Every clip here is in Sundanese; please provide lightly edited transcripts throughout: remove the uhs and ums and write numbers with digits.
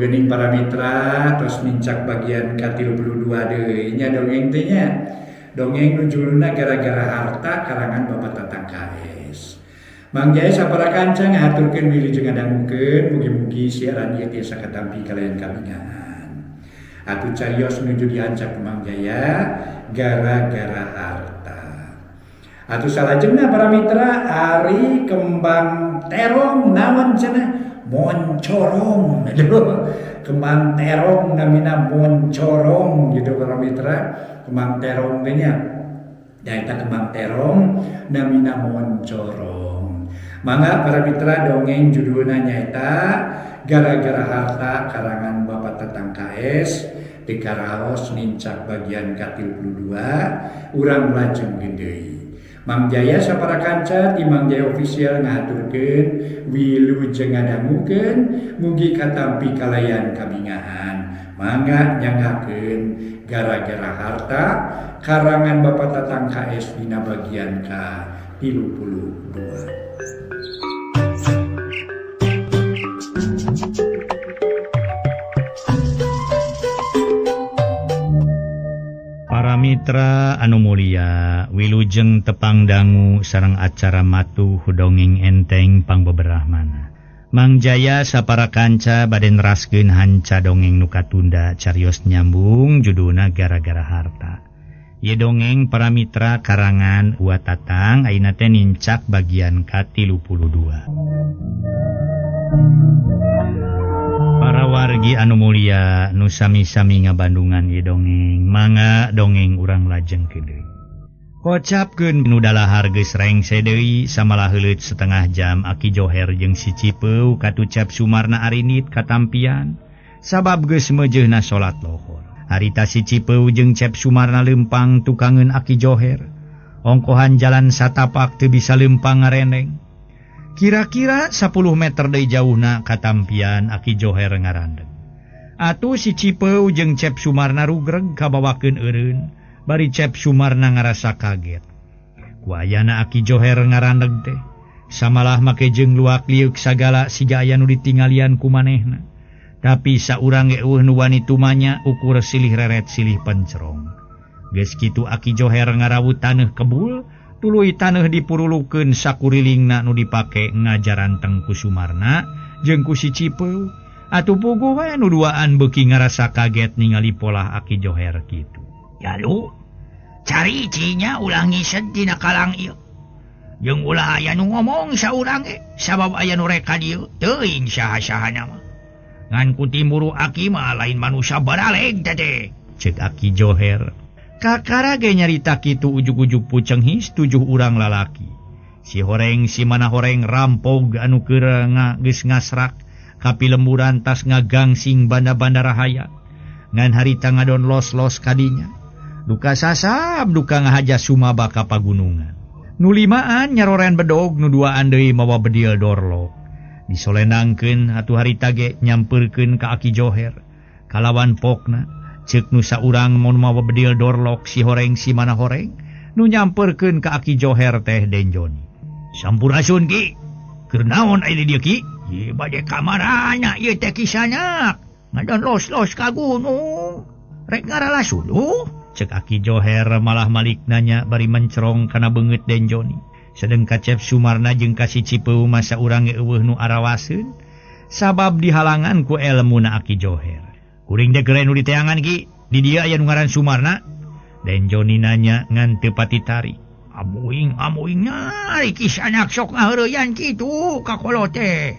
gening para mitra terus mincak bagian ke-32 deui nya dongeng teh nya. Dongeng nu judulna gara-gara harta karangan Bapak Tatang KS. Mang Jaya sabaraha kanca ngaturkeun wilujeng ngadangukeun mugi-mugi siaran ieu tiasa katampi kalayan kabingahan. Atuh carios nuju diancak ku Mang Jaya gara-gara harta. Atuh salajengna para mitra ari kembang terong naon cenah moncorong. Kembang terong namina moncorong gitu para mitra. Kembang terong teh nya nyaeta kembang terong namina moncorong. Mangga para mitra dongeng judulna nyaeta gara-gara harta karangan Bapak Tatang KS dikaraos nincak bagian ke-32 urang lajeng deui. Mang Jaya sabaraha kanca ti Mang Jaya official ngaturkeun wilujeng ngadangukeun mugi katampi kalayan kabingahan. Mangga nyangakeun gara-gara harta karangan Bapak Tatang KS dina bagian ke-32. Para mitra anu mulia, wilujeng tepang dangu sareng acara matuh dongeng enteng pangbeberahmana. Mang Jaya sapara kanca bade neraskeun hanca dongeng nu katunda carios nyambung judulna gara-gara harta. Ieu dongeng para mitra karangan Uwa Tatang ayeuna teh nincak bagian ke-32. Para wargi anu mulia nu sami-sami ngabandungan ieu dongeng, mangga dongeng urang lajeng deui. Kocapkeun nu dalahar geus rengse deui samalah heuleut setengah jam Aki Joher jeung si Cipeu katucap Sumarna arinit katampian sabab geus meujeuhna salat lohor. Harita si Cipeu jeung Cep Sumarna leumpang tukangeun Aki Joher. Ongkohan jalan satapak teu bisa leumpang ngareneng. Kira-kira 10 meter deui jauhna katampian Aki Joher ngarandeg. Atuh si Cipeu jeung Cep Sumarna rugreg kabawakeun eureun. Bari Cep Sumarna ngarasa kaget. Kuayana Aki Joher ngarandeg teh samalah make jeung luak liuk sagala siga aya nu ditinggalian ku manehna. Tapi saurang ge eueuh nu wani tumanya ukur silih reret silih pencerong. Geus kitu Aki Joher ngarawut taneuh kebul, tuluy taneuh dipurulukeun sakurilingna nu dipake ngajaran Tengku Sumarna jeung ku si Cipeu. Atuh puguh wae nu duaan beuki ngarasa kaget ningali pola Aki Joher kitu. Yalu, cari cinya ulah ngised dina kalang ieu. Jeung ulah aya nu ngomong saurang sabab aya nu reka dieu teuing saha-sahana mah. Ngan ku timburu Aki mah lain manusia baraleg teh, ceuk Aki Joher. Kakara ge nyarita kitu ujug-ujug pucenghis 7 urang lalaki. Si horeng si mana horeng rampog anu keur geus ngasrak kapilemburan tas ngagangsing banda-banda rahaya. Ngan harita ngadon los-los kadinya. Duka sasab duka ngahaja sumaba ka pagunungan. Nu limaan nyarorean bedog nu duaan deui mawa bedil dorlok. Disolendangkeun atuh harita ge nyampeurkeun ka Aki Joher. Kalawan pokna ceuk nu saurang mun mawa bedil dorlok si horeng si mana horeng nu nyampeurkeun ka Aki Joher teh Denjoni. Sampurasun Ki. Keur naon aya dieu Ki? Ye bade kamarana ieu teh kisahnya. Ngadon los-los ka gunung. Rek ngaralasun ceuk Aki Joher malah malik nanya bari mencerong kana beungeut Denjoni. Sedeng ka Cep Sumarna jeung ka si Cipeu masa urang ge eueuh nu arawaseun sabab dihalangan ku elmuna Aki Joher. Kuring deh keren nu diteangan Ki, di dieu aya nu ngaran Sumarna. Denjoni nanya ngan teu pati tari. Amuing nyari kisahna sok ngaheureuyan kitu ka kolot teh.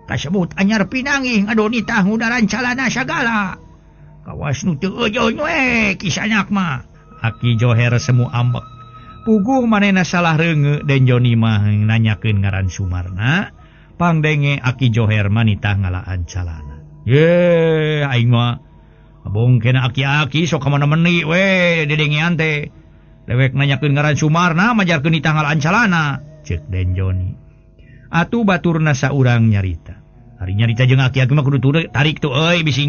Kasebut anyar pinangih ngadoni tah ngudaran calana sagala. Kawas nu teu eujeun we kisahna mah. Aki Joher semu ambek. Puguh manehna salah reungeuk Denjoni mah nanyakeun ngaran Sumarna, pangdenge Aki Joher manitah ngalaan calana. Ye, aing mah abong kena aki-aki sok ka mana meuni we dedengean teh. Lewek nanyakeun ngaran Sumarna majarkeun itah ngalaan calana, ceuk Denjoni. Atuh baturna saurang nyarita. Ari nyarita jeung aki-aki mah kudu tarik tuh euy bisi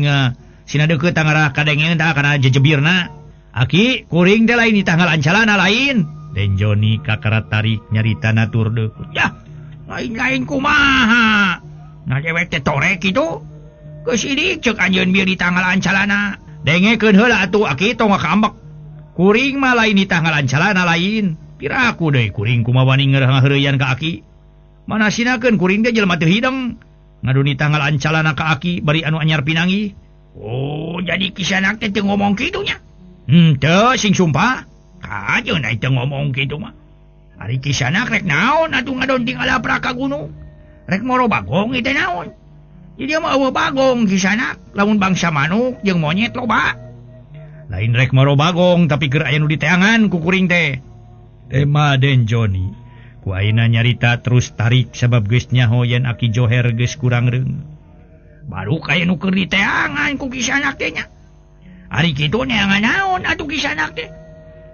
sina deukeut tangarah kadengeun tah kana jejebirna. Aki, kuring teh lain itah ngalaan calana lain. Denjoni kakara tarik nyarita natur deuk. Yah, lain-lain kumaha? Ngajewek teh torek kitu. Kesidik cek anjeun bieu di tanggalan calana. Dengekeun heula atuh aki tong ngakambek. Kuring mah lain di tanggalan calana lain. Piraku deui kuring kumaha wani ngeureuyaan ka aki. Manasinakeun kuring teh jelema teu hideng. Ngaduni tanggalan calana ka aki bari anu anyar pinanggi. Oh, jadi kisanak teh teu ngomong kitu nya. Teu sing sumpah. Kajeun ai teu ngomong kitu mah. Ari kisanak rek naon atuh ngadonting alaprak ka gunung. Rek moro bagong ieu teh naon? Jadi dia mah eueuh bagong kisanak, lamun bangsa manuk jeung monyet loba. Lain rek moro bagong tapi keur aya nu diteangan ku kuring teh. Tema Den Joni. Ku ayeuna nyarita terus tarik sabab geus nyaho yen Aki Joher geus kurang reung. Baru kaya nu keur diteangan ku kisanak teh nya. Ari kitu neangan naon atuh kisanak teh?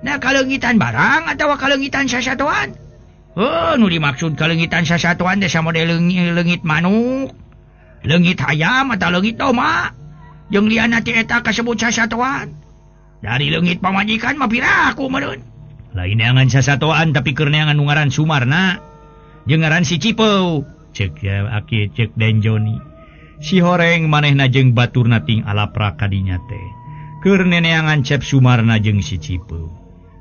Nah kalengitan barang atawa kalengitan sasatoan? Nu dimaksud kalengitan sasatoan teh samode leungit manuk. Leungit hayam atau leungit domba. Jeung liana teh eta kasebut sasatoan. Dari leungit pamajikan mah piraku meureun. Lain neangan sasatoan tapi keur neangan nu ngaran Sumarna. Jeung ngaran si Cipeu. Cek ya Aki cek Den Joni. Si horeng manehna jeung baturna ting alaprak kadinya teh. Keur neangan cep Sumarna jeung si Cipeu.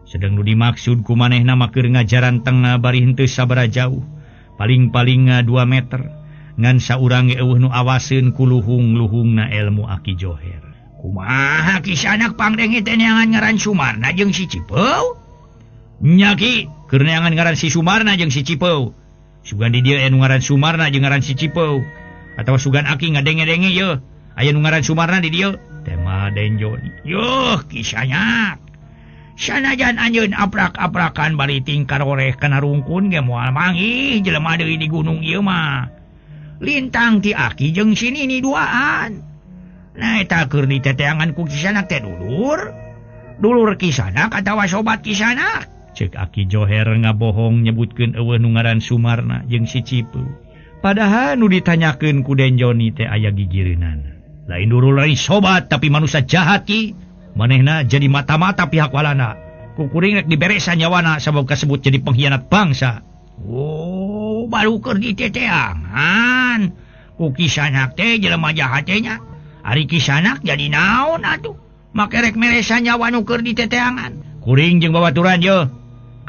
Sedang nu dimaksud ku manehna mah keur ngajaran tengah bari henteu sabaraha jauh. Paling-paling 2 meter. Ngan saurang eueuh nu awaseun ku luhung-luhungna ilmu Aki Joher. Kumaha kisanak pangdenge teh neangan ngaran Sumarna jeung si Cipeu? Nya ki, keur neangan ngaran si Sumarna jeung si Cipeu. Sugan di dieu aya nu ngaran Sumarna jeung ngaran si Cipeu. Atawa sugan Aki ngadenge-denge yeuh, aya nu ngaran Sumarna di dieu. Tema Den Joni. Yuh, kisanak. Sanajan anjeun aprak-aprakan bari tingkar oreh kana rungkun ge moal manggih jelema deui di gunung ieu mah. Lintang ti Aki jeung si Nini duaan. Nah eta keur diteteangan ku kisanak teh dulur kisanak atawa sobat kisanak. Cek Aki Joher ngabohong nyebutkeun eueuh nu ngaran Sumarna jeung si Cipeu. Padahal nu ditanyakeun ku Den Joni teh aya gigireunana. Lain dulur lain sobat tapi manusia jahat ki. Manehna jadi mata-mata pihak walana. Ku kuring rek diberesan nyawana sabab kasebut jadi pengkhianat bangsa. Oh, baru keur diteteangan. Ku kisanak teh jelema jahat teh nya. Ari kisanak jadi naon atuh? Make rek meresan nyawa nu keur diteteangan. Kuring jeung babaturan yeuh.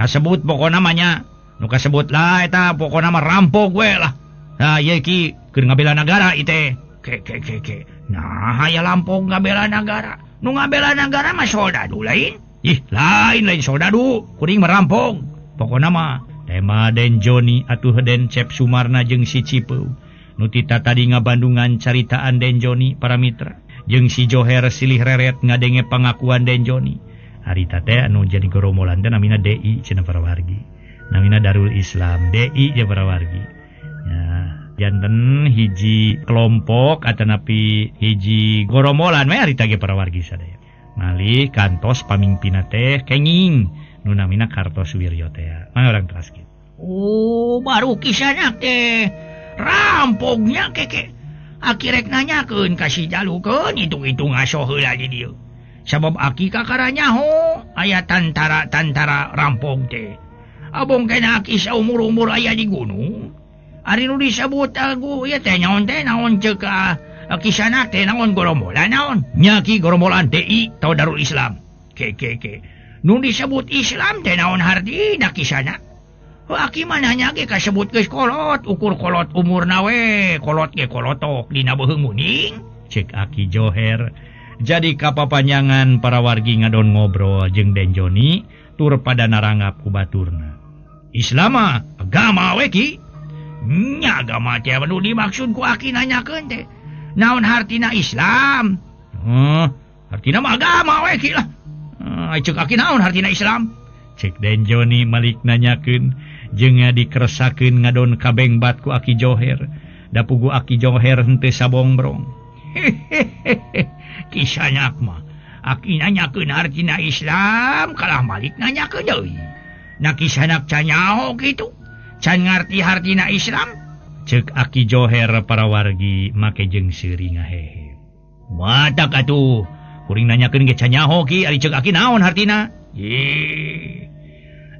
Kasebut pokona mah nya. Nu kasebut lah eta pokona mah rampok we lah. Nah, ieu ki keur ngabela negara ieu teh. Ke. Nah, aya lampok ngabela negara. Nu ngabela negara mah soldadu lain. Lain soldadu. Kuring merampok. Pokona mah tema Den Joni atuh Den Cep Sumarna jeung si Cipeu. Nu tita tadi ngabandungan caritaan Den Joni para mitra. Jeung si Joher silih reret ngadenge pangakuan Den Joni. Harita teh anu jadi gorombolan teh namina DI cenah para wargi. Namina Darul Islam DI ya para wargi. Ya, janten hiji kelompok atanapi hiji gorombolan we harita ge para wargi sadaya. Malih kantos pamimpinna teh kenging nu namina Kartosuwiryo teh. Mana orang teraskeun. Oh, baru kisanak teh rampoknya keke. Aki rek nanyakeun ka si Jalukeun hitung-hitung ngaso heula di dieu. Sabab Aki kakaranya aya tantara rampok teh. Abong kena Aki saumur-umur aya di gunung. Ari nu disebut aku ieu teh naon ceuk kisanak teh naon gorombolan naon? Nya ki gorombolan DI tau Darul Islam. Ke. Nu disebut Islam teh naon hartina kisanak? Aki mah nanya ge kasebut geus kolot, ukur kolot umurna we, kolot ge kolotok dina beuheung muning. Cek Aki Joher. Jadi kapapanjangan para wargi ngadon ngobrol jeung Den Joni tur pada narangap ku baturna. Islam mah agama we ki. Nya agama teh anu dimaksud ku Aki nanyakeun teh. Naon hartina Islam? Hartina mah agama we ki lah. Cek Aki naon hartina Islam? Cek Den Joni malik nanyakeun jeung dikeresakeun ngadon kabengbat ku Aki Joher. Da pugu Aki Joher henteu sabongbrong. Kisanak mah Aki nanyakeun hartina Islam kalah malik nanyakeun deui. Na kisanak can nyaho kitu? Can ngarti hartina Islam? Cek Aki Joher para wargi make jeung seuri ngahehe. Matak atuh, kuring nanyakeun ge can nyaho ki ari cek Aki naon hartina?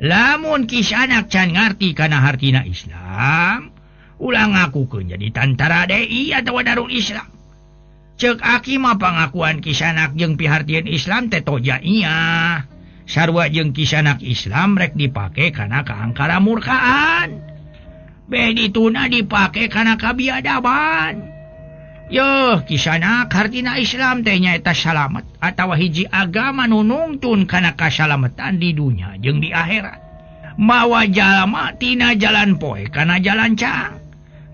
Lamun kisanak can ngarti kana hartina Islam, ulang ngakukeun jadi tantara DI atawa Darul Islam. Cek aki mah pangakuan kisanak jeung pihartieun Islam teh toja iya. Sarua jeung kisanak Islam rek dipake kana kaangkara murkaan. Beh dituna dipake kana kabiadaban. Yo, kisanak hartina Islam teh nyaeta salamet atawa hiji agama nu nungtun kana kasalamatan di dunya jeung di akhirat. Mawa jalma tina jalan poe kana jalan cang.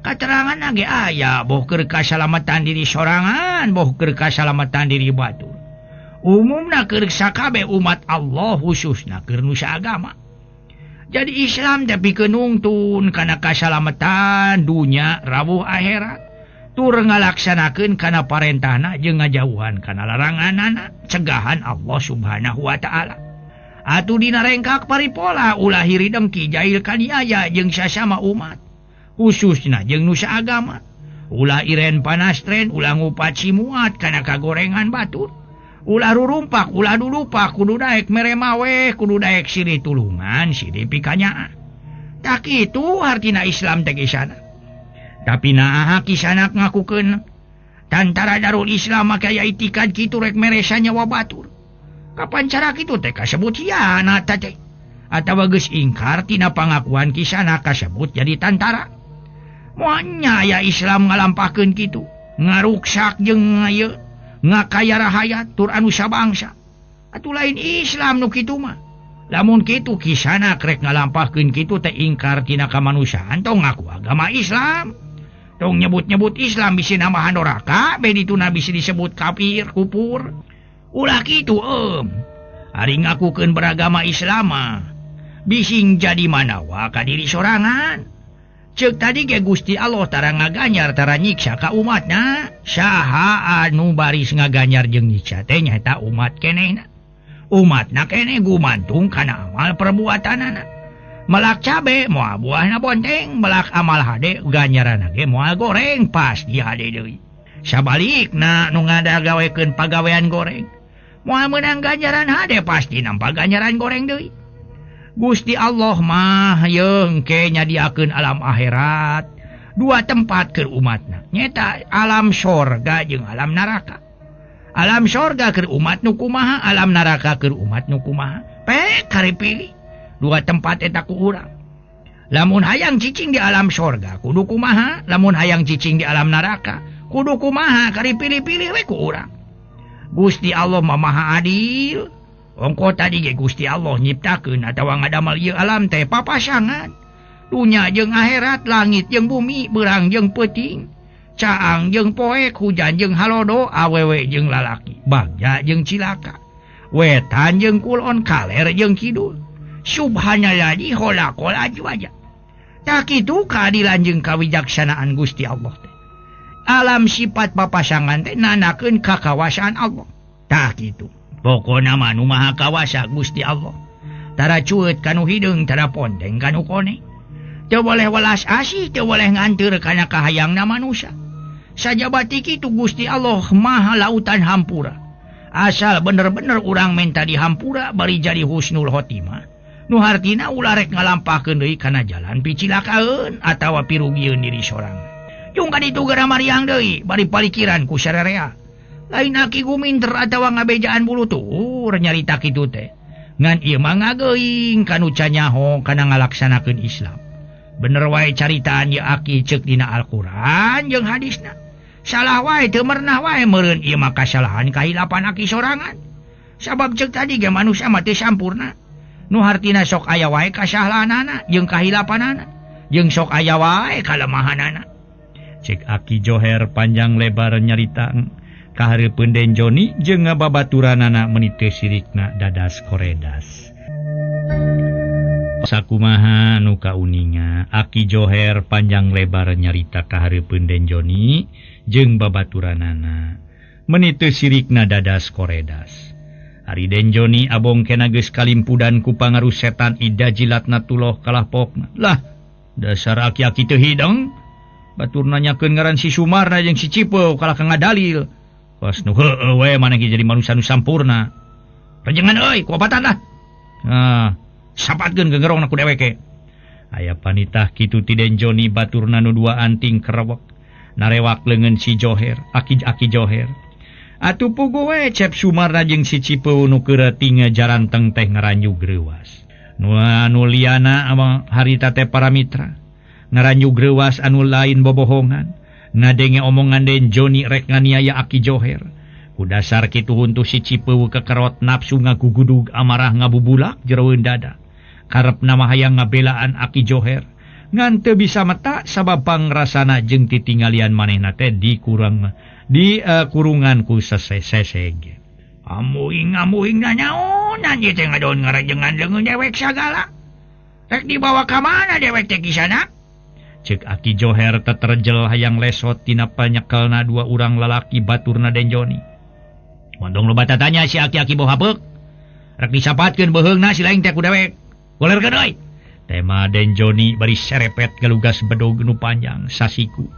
Katerangan ge aya boh keur kasalamatan diri sorangan, boh keur kasalamatan diri batur. Umumna keur sakabeh umat Allah khususna keur nu saagama. Jadi Islam tapi kenungtun kana kasalamatan dunya rawuh akhirat. Tur ngalaksanakeun kana parentahna jeung ngajauhan kana laranganana, cegahan Allah Subhanahu wa taala. Atuh dina rengkak paripola ulah hiri dengki jahil kaniaya jeung sasama umat. Khususna jeung nu saagama. Ulah iren panastren, ulah ngupat cimuat kana kagorengan batur. Ulah rurumpak, ulah dulupak, kudu daek mere mawe, kudu daek siri tulungan, siri pikanyaan. Tak kitu artina Islam teh kisana. Tapi naha kisanak ngakukeun tantara Darul Islam make aya itikad kitu rek meresa nyawa batur. Kapan cara kitu teh kasebut hianat teh? Atawa geus ingkar tina pangakuan kisanak kasebut jadi tantara? Moalnya aya Islam ngalampahkeun kitu, ngaruksak jeung ngayeu, ngakaya rahayat tur anu sabangsa. Atuh lain Islam nu kitu mah. Lamun kitu kisanak rek ngalampahkeun kitu teh ingkar tina kamanusiaan tong ngaku agama Islam. Tong nyebut-nyebut Islam bisi nambahan doraka, be dituna bisi disebut kafir, kupur. Ulah kitu Ari ngakukeun beragama Islam bising jadi manawa ka diri sorangan. Ceuk tadi ge Gusti Allah tara ngaganyar tara nyiksa ka umatna. Saha anu baris ngaganyar jeung nyiksa teh nyaeta umat kenehna. Umatna keneh gumantung kana amal perbuatanana. Melak cabe moal buahna bonteng, melak amal hade ganjaranna ge moal goreng pasti hade deui. Sabalikna nu ngadagawekeun pagawean goreng, moal meunang ganjaran hade pasti nampa ganjaran goreng deui. Gusti Allah mah yeung ke nyadiakeun alam akhirat dua tempat keur umatna, nyata alam sorga jeung alam neraka. Alam sorga keur umat nu kumaha, alam neraka keur umat nu kumaha. Pek kari pilih dua tempat eta ku urang. Lamun hayang cicing di alam sorga kudu kumaha, lamun hayang cicing di alam neraka kudu kumaha, kari pilih-pilih we ku urang. Gusti Allah mah maha adil. Ongko tadi ge Gusti Allah nyiptakeun atawa ngadamel ieu alam teh papasangan. Dunya jeung akhirat, langit jeung bumi, beurang jeung peuting, caang jeung poek, hujan jeung halodo, awewe jeung lalaki, bagja jeung cilaka, wetan jeung kulon, kaler jeung kidul. Subhanalladzi khalaqal azwaja. Tak kitu keadilan jeung kawijaksanaan Gusti Allah teh. Alam sifat papasangan teh nanakeun kakawasaan Allah. Tak kitu. Pokona mah nu maha kawasa Gusti Allah. Tara cueut kanu hideung, tara pondeng kanu kone. Teu boleh welas asih, teu boleh nganteur kana kahayangna manusia. Sajabati kitu Gusti Allah maha lautan hampura. Asal bener-bener urang menta di hampura bari jadi husnul khotimah. Nu hartina ulah rek ngalampahkeun deui kana jalan picilakaeun atawa pirugieun diri sorangan. Jung ka ditu geura mariang deui bari palikiran ku sarerea. Lain aki guminter atawa ngabejaan bulu tur nyarita kitu teh. Ngan ieu mah ngageuing kanu canyaho kana ngalaksanakeun Islam. Bener wae caritaan ieu aki ceuk dina Al-Qur'an jeung hadisna. Salah wae teu merenah wae meureun ieu mah kasalahan kahilapan aki sorangan. Sabab ceuk tadi ge manusia mah teu sampurna. Nu hartina sok aya wae kasalahanana jeung kahilapanana, jeung sok aya wae kalemahanana. Cek Aki Joher panjang lebar nyarita kahareupeun Den Joni jeung ngababaturanana meuni teu sirikna dadas koredas. Sakumaha nu kauninga Aki Joher panjang lebar nyarita kahareupeun Den Joni jeung babaturanana meuni teu sirikna dadas koredas. Ari Den Joni abong kena geus kalimpudan ku pangaruh setan ida jilatna tuloh kalah pokna. Lah, dasar aki-aki teu hideng. Batur nanyakeun ngaran si Sumarna jeung si Cipeu kalah ka ngadalil. Pas nu heueuh we maneh jadi manusia nu sampurna. Panjenengan euy, kuapatan dah. Sapatkeun gegerongna ku deweke. Aya panitah kitu ti Den Joni baturna nu dua anting kerewek. narewak lengan si Joher aki Joher. Atuh puguh we Cep Sumarna jeung si Cipeu nu keureting jaranteng teh ngaranju greuwas. Nu liana harita teh para mitra ngaranju greuwas anu lain bobohongan. Ngadenge omongan Den Joni rek nganiaya aki Joher. Ku dasar kitu huntu si Cipeu kekerot nafsu ngagugudug amarah ngabubulak jeroeun dada. Karepna mah hayang ngabelaan aki Joher. Ngan teu bisa meta sabab pangrasana jeung titinggalian manehna teh di kurungan ku seseg. Amuing na nyaon anjeun teh ngadon ngarajengan leungeun dewek sagala. Rek dibawa ka mana dewek teh kisana? Ceuk aki Joher teterjel hayang lesot tina panyekelna dua urang lalaki baturna Den Joni. Mondong loba tanya si aki-aki boh hapeuk. Rek disapatkeun beheungna si laing teh ku dewek. Golerkeun euy. Tema Den Joni bari serepet galugas bedog nu panjang sasiku.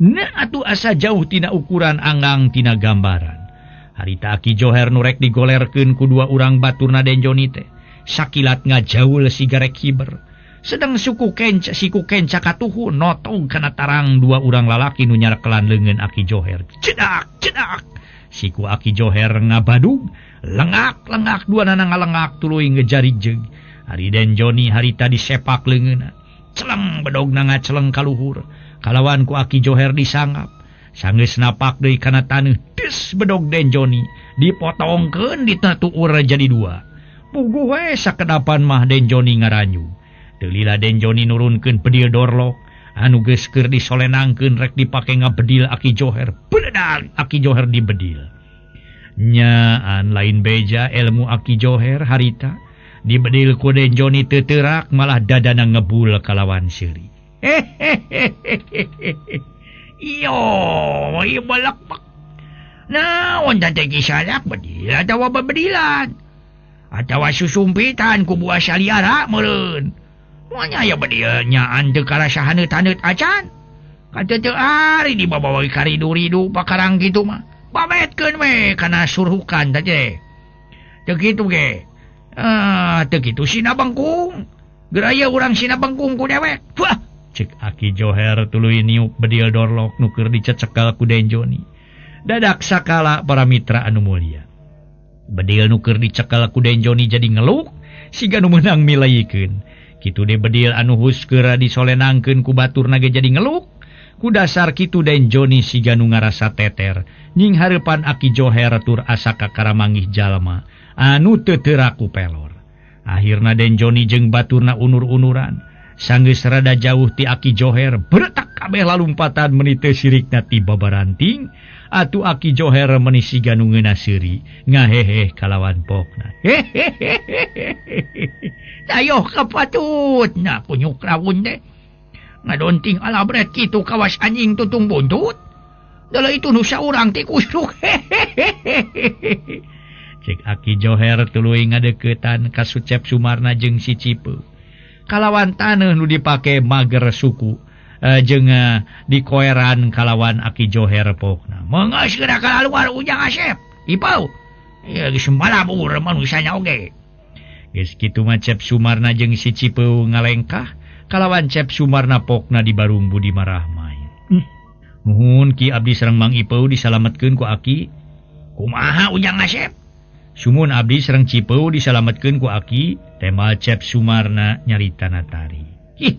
Na atuh asa jauh tina ukuran anggang tina gambaran. Harita aki Joher nu rek digolerkeun ku dua urang baturna Den Joni teh. Sakilat ngajaul sigarek hiber. Sedang siku kenca katuhu notong kana tarang dua urang lalaki nu nyarekelan leungeun aki Joher. Cedak. Siku aki Joher ngabadug, lengak dua nana ngalengak tuluy ngejarijeg. Hari Den Joni harita disepak leungeunna. Celeng bedogna ngaceleng kaluhur. Kalawan ku aki Joher disangap. Sanggeus napak deui kana taneuh. Des bedog Den Joni dipotongkeun ditatuur jadi dua. Puguh we sakedapan mah Den Joni ngaranyu. Teu lila Den Joni nurunkeun bedil dorlok anu geus keur disolenangkeun rek dipake ngabedil aki Joher. Bededag aki Joher dibedil. Nyaan lain beja ilmu aki Joher harita dibedil ku Den Joni teu teurak malah dadana ngebul kalawan seuri. Iyo, balak pak. Naon teh kisalak bedil atawa babedilan? Atawa susumpitan ku buah saliara meureun. Moanya aya bedil nyaan teu karasahan haneut acan. Kata teu ari dibawa karidu-ridu pakarang kitu mah. Babetkeun we kana surhukan teh. Teu kitu ge. Teu kitu sina bangkung. Geraya urang sina bangkung ku dewek. Wah, cek aki Joher tuluy niup bedil dorlok nu keur dicecekel ku Den Joni. Dadak sakala para mitra anu mulia. Bedil nu keur dicekel ku Den Joni jadi ngeluk siga nu meunang milayikeun. Kitu de bedil anu huskeura disolenangkeun ku baturna ge jadi ngeluk. Ku dasar kitu Den Joni siga nu ngarasa teter. Nying hareupan aki Joher tur asa kakaramangih jalma anu teu teurak ku pelor. Akhirna Den Joni jeung baturna unur-unuran. Sanggeus rada jauh ti aki Joher beretak kabeh lalumpatan meuni teu sirikna ti babaranting. Atuh aki Joher meuni siga nu ngeuna seuri ngaheheh kalawan pokna. Ayo kapatutna kunyuk rawun teh. Ngadonting alabret kitu kawas anjing tutung buntut. Dala itu nu saurang ti kusuk. Cek aki Joher tuluy ngadeuketan ka Cep Sumarna jeung si Cipeu. Kalawan taneuh nu dipake mager suku jeung dikoeran kalawan aki Joher pokna. Meungeus geura kalaluar ujang Asep. Ipau. Ya geus malabur manusanya oge. Geus kitu mah Cep Sumarna jeung si Cipeu ngalengkah kalawan Cep Sumarna pokna dibarung budi marah main. Nuhun Ki abdi sareng Mang Ipeu disalametkeun ku aki. Kumaha ujang Asep? Sumun abdi sareng Cipeu disalametkeun ku aki. Tema Cep Sumarna nyaritana tari. Ih,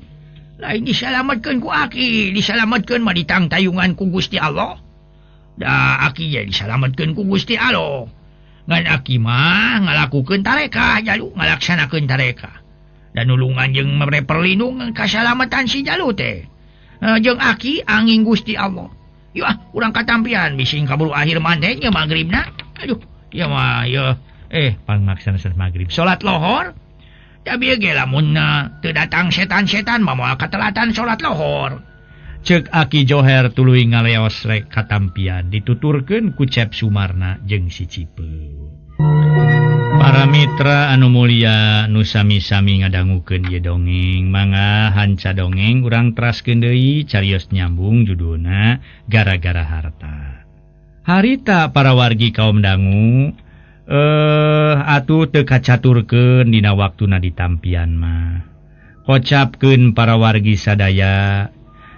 lain disalametkeun ku aki, disalametkeun mah ditang tayungan ku Gusti Allah. Da aki ya disalametkeun ku Gusti Allah. Ngan aki mah ngalakukeun tarekah jalu ngalaksanakeun tarekah. Dan nulungan jeung mere perlindung kasalamatan si jalu teh. Jeung aki angin Gusti Allah. Yeuh, urang katampian bising kaburu akhir maneh nya magribna. Aduh, ya mah ya pangmaksana magrib. Salat lohor. Tapi ge lamun teu datang setan-setan mah moal katelatan salat lohor. Ceuk aki Joher tuluy ngaleos rek katampian dituturkeun ku Cep Sumarna jeung si Cipeu. Para mitra anu mulia nu sami-sami ngadangukeun ieu dongeng mangga hanca dongeng urang teraskeun deui carios nyambung judulna Gara-gara Harta. Harita para wargi kaum dangu atuh teu kacaturkeun dina waktuna ditampian mah. Kocapkeun para wargi sadaya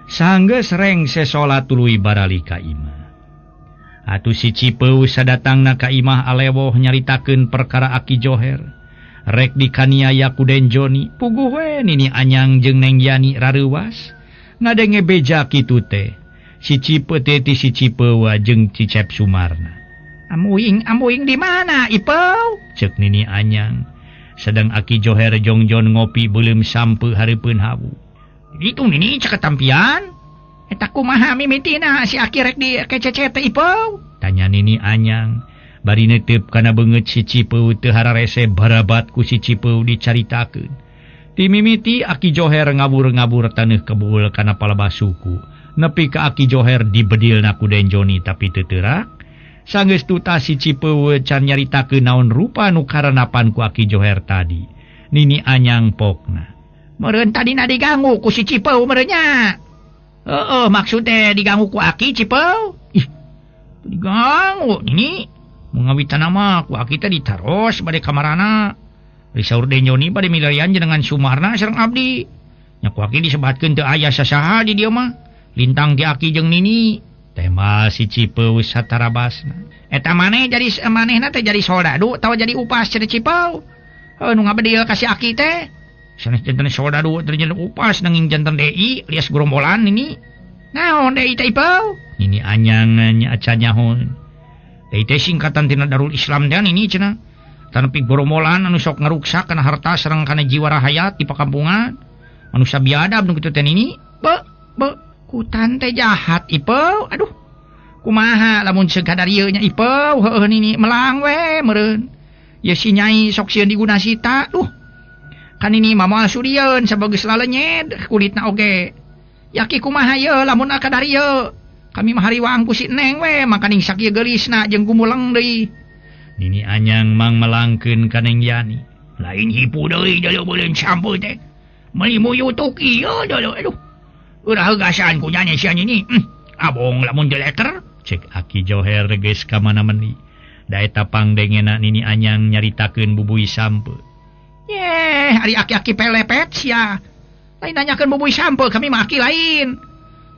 sanggeus rengse salat tuluy barali ka imah. Atuh si Cipeu sadatangna ka imah alewoh nyaritakeun perkara Aki Joher. Rek dikaniaya ku Den Joni, puguh we nini Anyang jeung Neng Yani rareuwas. Ngadenge beja kitu teh. Si Cipeu teh ti si Cipeu jeung Cicep Sumarna. Amuing di mana, Ipeu? Cek nini Anyang. Sedang Aki Joher jongjon ngopi belum sampai hareupeun hawu. Itu nini cek ketampian. Eta kumaha mimitina si Aki rek di kececet teh, Ipeu? Tanya nini Anyang. Bari netep kana beungeut si Cipeu teu hararese barabat ku si Cipeu dicaritakeun. Ti mimiti Aki Joher ngabur-ngabur taneuh kebul kana palebah suku. Nepi ka Aki Joher dibedilna ku Den Joni tapi teu teurak. Sanggeus tuta si Cipeu can nyaritakeun naon rupa nu karenapan ku Aki Joher tadi. Nini Anyang pokna. Meureun tadina diganggu ku si Cipeu meureun nya. Maksud teh diganggu ku Aki Cipeu? Ih, diganggu nini. Mengawitana mah ku Aki teh ditaros bade kamarana. Risaur Den Joni bade milarian jenengan Sumarna sareng abdi. Nya ku Aki disebatkeun teu aya sasaha di dieu mah. Lintang ti Aki jeung Nini. Tema si Cipeu satarabasna. Eta maneh jadi manehna teh jadi soldadu atawa jadi upas cenah Cipeu? Nu ngabedil ka si Aki teh. Sanes janten soldadu teh janten upas nanging janten DI alias gerombolan ini. Naon DI teh Ipeu? Nini Anyang nya acan nyahoon. DI teh singkatan tina Darul Islam teh ini cenah. Tanepi gerombolan anu sok ngaruksak kana harta sareng kana jiwa rahayat di pakampungan. Anu sabiadab nu kitu teh nini. Kutan teh jahat Ipeu. Aduh. Kumaha lamun segadarieu nya Ipeu heueuh nini melang we meureun. Ye si Nyai sok sieun diguna sita. Duh. Kan ini mama surieun sabageus lalenyed kulitna oge. Yaki kumaha ye lamun akadarieu. Kami mah hariwang ku si Neng we makaning sakieu geulisna jeung gumuleng deui. Nini Anyang mang melangkeun ka Neng Yani. Lain hipu deui dulu beuleun sampeu teh. Meuli muyutuk ieu dulu aduh. Urah heugasan ku nyanyi sia ini. Abong lamun deleker. Cek Aki Joher geus ka mana-mani. Da eta pangdengena Nini Anyang nyaritakeun bubui sampeu. Yeh, ari aki-aki pelepet sia. Lain nanyakeun bubui sampeu kami mah aki lain.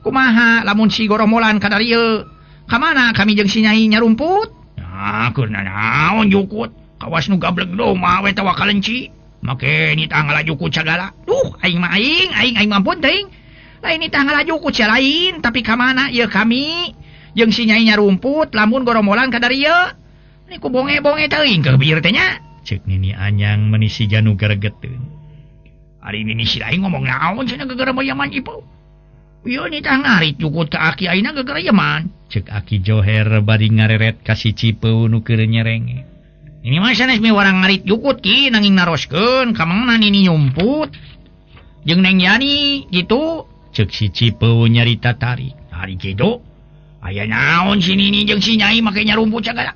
Kumaha lamun si goromolan kadarieu? Ka mana kami jeung si Nyai nyarumput? Nah, keurna naon jukut? Kawas nu gablek doma we tawa kalenci. Make ni tah ngalajukut sagala. Duh, aing ampun teuing. Lain ni tah ngalajukut sia lain, tapi ka mana ieu kami jeung si Nyai nyarumput lamun goromolan kadarieu? Ni ku bonge-bonge teuing ke bieur teh nya. Cek Nini Anyang meuni si Janu gregeteun. Ari Nini si lain ngomong naon cenah gegara yaman Ipeu? Ieu ni tah ngarit jukut ka Aki ayeuna gegara yaman. Cek Aki Joher bari ngareret ka si Cipeu nu keur nyerenge. Ini mah sanes mi warang ngarit jukut ki nanging naroskeun ka mana Nini nyumput. Jeung Neng Yani gitu. Cek si Cipeu nyarita tarik. Ari kitu. Aya naon si Nini jeung si Nyai make nyarumput sagala.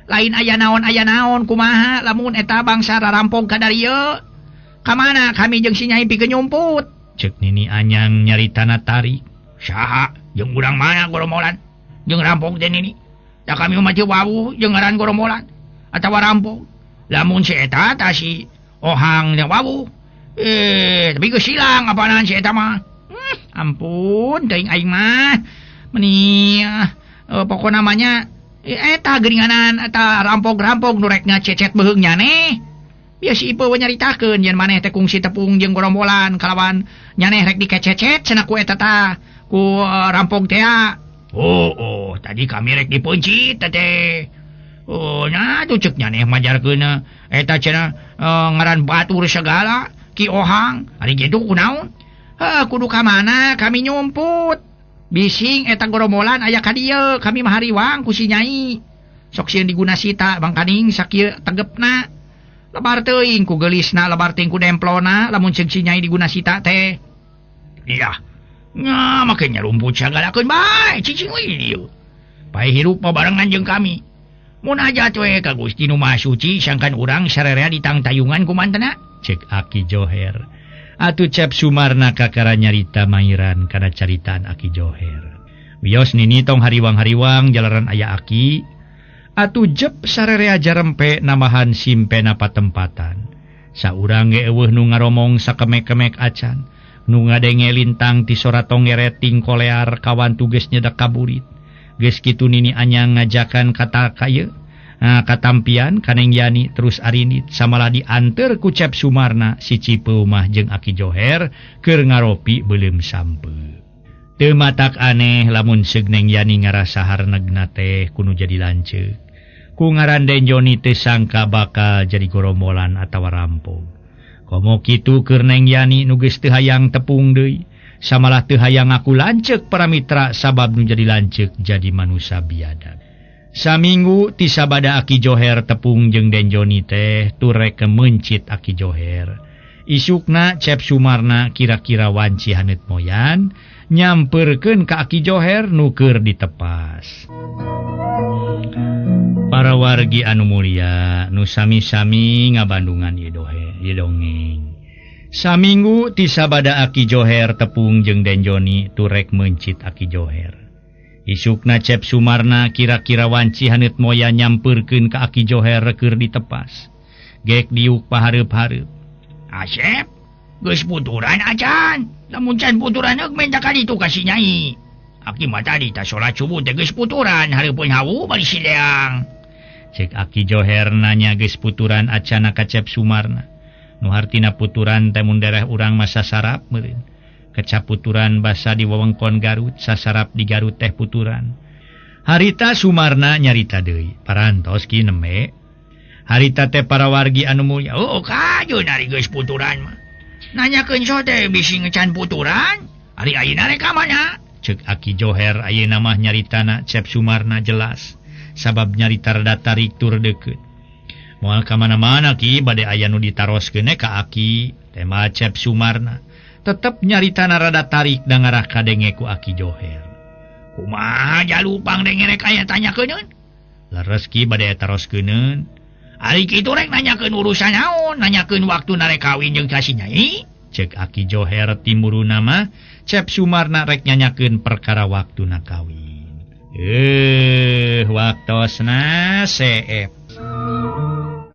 Lain aya naon kumaha lamun eta bangsa rarampong kadarieu. Ka mana kami jeung si Nyai pikeun nyumput? Cek Nini Anyang nyaritana tarik. Saha jeung urang mana goromolan? Jeung rampong teh Nini. Da kami mah teu wawuh jeung ngaran goromolan atawa rampong. Lamun si eta tah si Ohang yang wawuh. Tapi geus silang apaan si eta mah. Ampun teuing aing mah. Meni pokona namanya eta geuninganan eta rampong-rampong nu rek ngacecet beheung nyaneh. Biasa Ipeu nyaritakeun yen maneh teh kungsi tepung jeung gorombolan kalawan nyaneh rek dikececet cenah ku eta tah ku rampong teh. Tadi kami rek dipencit teh. Nya tuh ceuk nyaneh majarkeun eta cenah ngaran batur segala Ki Ohang. Ari kitu kunaon? Kudu ka mana kami nyumput. Bising eta gorombolan aya ka dieu kami mah hariwang ku si Nyai. Sok sieun diguna sita bangkaning sakieu tegepna. Lebar teuing ku geulisna lebar teuing ku demplona lamun ceuk si Nyai diguna sita teh. Iya. Nya make nyarumput sagalakeun bae cicing we dieu. Pae hirup pabarengan jeung kami. Mun ajat we ka Gusti Nu Maha Suci sangkan urang sarerea ditangtayungan ku mantena. Cek Aki Joher. Atuh Cep Sumarna kakara nyarita mairan kana caritaan Aki Joher. Wios Nini tong hariwang-hariwang jalaran aya Aki. Atuh jep sarerea jarempe namahan simpena patempatan. Saurang ge eueuh nu ngaromong sakemek-kemek acan. nu ngadenge lintang ti sora tongereting kolear kawan tugas nyedak kaburit geus kitu nini anyang ngajakan kata kaya katampian kaneng Yani terus arinit samalah dianter ku Cep Sumarna si Cipeu mah jeung Aki Joher keur ngaropi belum sampe. Teu matak aneh lamun seug Neng Yani ngarasa harnegna teh kudu jadi lanceuk. Ku ngaran Denjoni teu sangka bakal jadi gorombolan atawa rampog. Komo kitu keur Neng Yani nu geus teu hayang tepung deui, samalah teu hayang aku lanceuk para mitra sabab nu jadi lanceuk jadi manusia biadab. Saminggu ti sabada Aki Joher tepung jeung Denjoni teh turek mencit Aki Joher. Isukna Cep Sumarna kira-kira wanci haneut moyan nyamperkeun ka Aki Joher nu keur ditepas. Para wargi anu mulia nu sami-sami ngabandungan ieu dongeng. Saminggu ti sabada Aki Joher tepung jeung Denjoni turek mencit Aki Joher. Isukna Cep Sumarna kira-kira wanci haneut moya nyamperkeun ka Aki Joher keur ditepas. Gek diuk pahareup-hareup. Asep, geus puturan acan. Lamun can puturan euk menta ka ditu ka si Nyai. Aki mah tadi ta salat subuh teh geus puturan hareupeun hawu bari sileang. Cek Aki Joher nanya geus puturan acana ka Cep Sumarna. Nu hartina puturan teh mun daerah urang mah sasarap meureun. Kecap puturan basa di wewengkon Garut, sasarap di Garut teh puturan. Harita Sumarna nyarita deui. Parantos ki neme. Harita teh para wargi anu mulia. Oh, kajeun ari geus puturan mah. Nanyakeun so teh bisi ngecan puturan. Ari ayeuna rek ka mana? Cek Aki Joher ayeuna mah nyaritana Cep Sumarna jelas. Sabab nyarita rada tarik tur deukeut. Moal ka mana-mana ki bade aya nu ditaroskeun ka Aki tema Cep Sumarna. Tetep nyaritana rada tarik da ngarah ka denge ku Aki Joher. Kumaha jalupang denge rek aya tanyakeun? Leres ki bade taroskeun. Ari kitu rek nanyakeun urusan naon? Nanyakeun waktu narek kawin jeung ka si Nyai? Cek Aki Joher timuruna mah Cep Sumarna rek nyanyakeun perkara waktuna kawin. Waktosna seep.